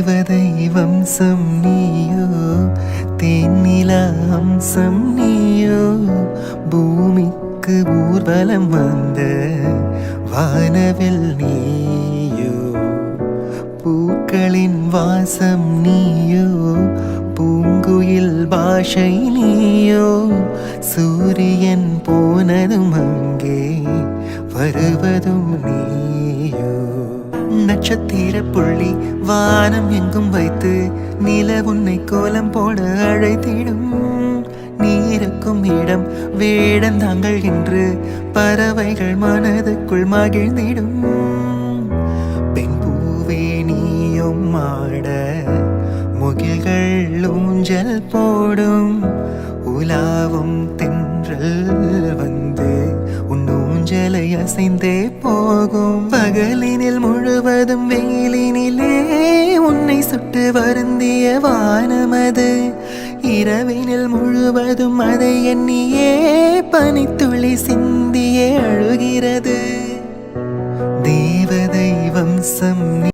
தேவதை வம்சம் நீயோ, தேனிலா அம்சம் நீயோ, பூமிக்கு ஊர்வலம் வந்த வானவில் நீயோ, பூக்களின் வாசம் நீயோ, பூங்குயில் பாஷை நீயோ, சூரியன் போனதும் அங்கே வருவதும் நீயோ. நட்சத்திர புள்ளி வானம் எங்கும் வைத்து நில உன்னை கோலம் போட அழைத்திடும். நீருக்கும் இடம் வேடந்தாங்கள் என்று பறவைகள் மனதுக்குள் மகிழ்ந்திடும். பெண் பூவே நீயும் ஆட முகில்கள் ஊஞ்சல் போடும். உலாவும் தென்றல் வந்து உன் ஊஞ்சலை அசைந்தே போகும். பகலினில் முழுவதும் வெயிலினிலே உன்னை சுட்டு வருந்திய வானமது, இரவினில் முழுவதும் அதை எண்ணியே பனித்துளி சிந்த